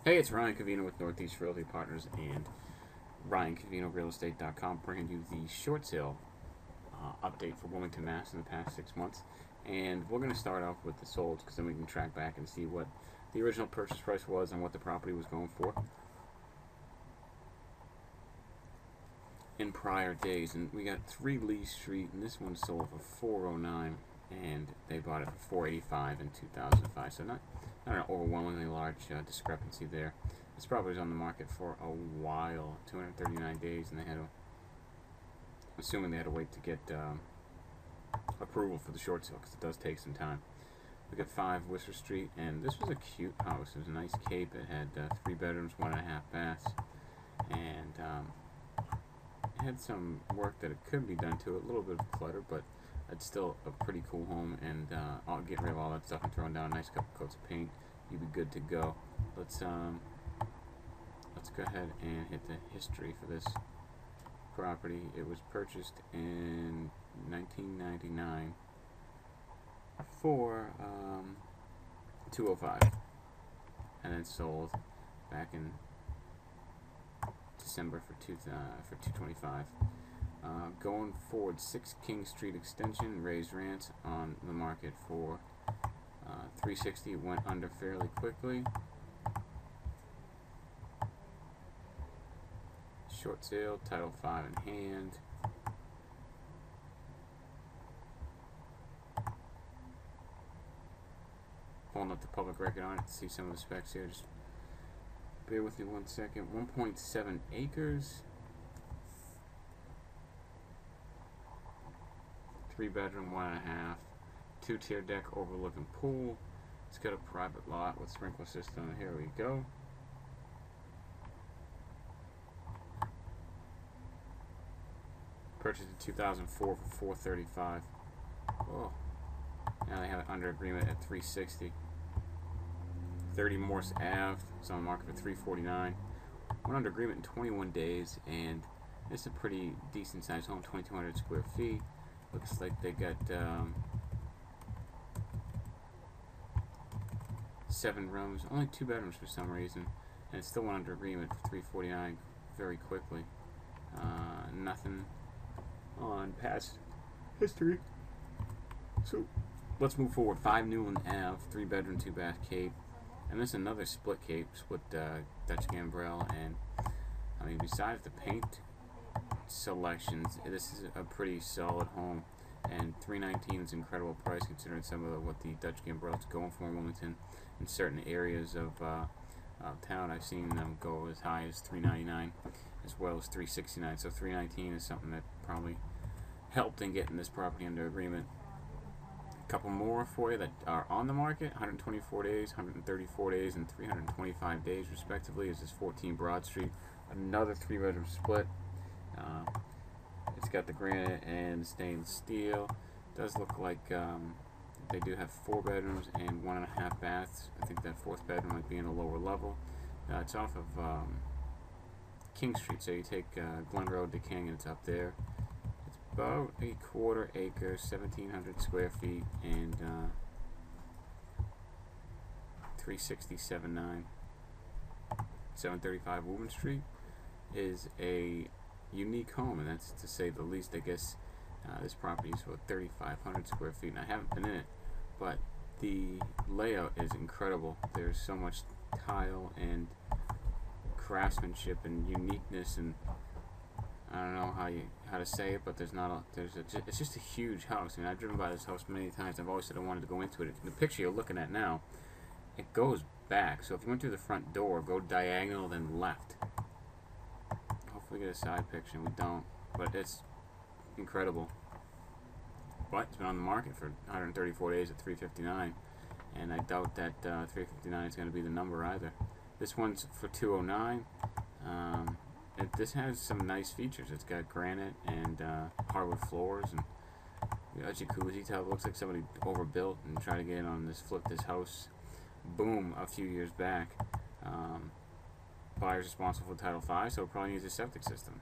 Hey, it's Ryan Covino with Northeast Realty Partners and RyanCovinoRealEstate.com bringing you the short sale update for Wilmington, Mass. In the past 6 months. And we're going to start off with the solds because then we can track back and see what the original purchase price was and what the property was going for in prior days. And we got 3 Lee Street, and this one sold for $409, and they bought it for $485 in 2005. So not an overwhelmingly large discrepancy there. This property was on the market for a while, 239 days, and they had to, assuming they had to wait to get approval for the short sale because it does take some time. We got 5 Worcester Street, and this was a cute house. It was a nice cape. It had 3 bedrooms, 1.5 baths, and it had some work that it could be done to it, a little bit of clutter, but it's still a pretty cool home, and I'll get rid of all that stuff and throw down a nice couple coats of paint. You'd be good to go. Let's go ahead and hit the history for this property. It was purchased in 1999 for $205, and then sold back in December for $225. Going forward, 6 King Street extension, raised rents on the market for $360. Went under fairly quickly. Short sale, Title 5 in hand. Pulling up the public record on it to see some of the specs here. Just bear with me 1 second. 1.7 acres. 3 bedroom, 1.5. 2-tier deck overlooking pool. It's got a private lot with sprinkler system. Here we go. Purchased in 2004 for $435. Oh, now they have it under agreement at $360. 30 Morse Ave. It's on the market for $349. Went under agreement in 21 days, and it's a pretty decent sized home, 2,200 square feet. Looks like they got 7 rooms, only 2 bedrooms for some reason, and it still went under agreement for $349 very quickly. Nothing on past history. So let's move forward. 5 Newland Ave, 3 bedroom, 2 bath cape, and this is another split cape, split Dutch gambrel, and I mean, besides the paint selections, this is a pretty solid home, and $319 is an incredible price considering some of what the Dutch gambrel is going for in Wilmington. In certain areas of town, I've seen them go as high as $399 as well as $369. So $319 is something that probably helped in getting this property under agreement. A couple more for you that are on the market: 124 days, 134 days, and 325 days respectively. Is this 14 Broad Street, another 3-bedroom split. It's got the granite and stainless steel. Does look like they do have 4 bedrooms and 1.5 baths. I think that 4th bedroom might be in a lower level. It's off of King Street, so you take Glen Road to King, and it's up there. It's about a 1/4 acre, 1,700 square feet, and $367.9. 735 Woburn Street is a unique home, and that's to say the least. I guess this property is about 3,500 square feet, and I haven't been in it, but the layout is incredible. There's so much tile and craftsmanship and uniqueness, and I don't know how to say it, but it's just a huge house. I mean, I've driven by this house many times. I've always said I wanted to go into it. The picture you're looking at now, it goes back. So if you went through the front door, go diagonal, then left. Hopefully we get a side picture, and we don't, but it's incredible. But it's been on the market for 134 days at $359, and I doubt that $359 is going to be the number either. This one's for $209. This has some nice features. It's got granite and hardwood floors, and a jacuzzi tub. Looks like somebody overbuilt and tried to get in on this, flip this house, boom, a few years back. Buyer's responsible for Title 5, so it probably needs a septic system.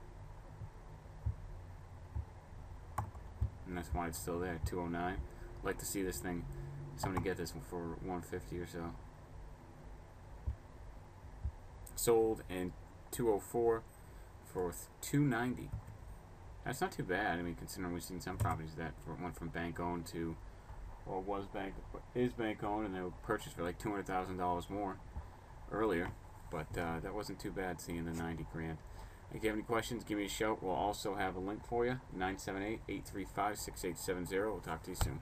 And that's why it's still there, $209. I'd like to see this thing, somebody get this one for $150 or so. sold in 204 for 290. That's not too bad. I mean, considering we've seen some properties that went from bank owned to, or is bank owned, and they were purchased for like $200,000 more earlier. But that wasn't too bad seeing the 90 grand. If you have any questions, give me a shout. We'll also have a link for you, 978-835-6870. We'll talk to you soon.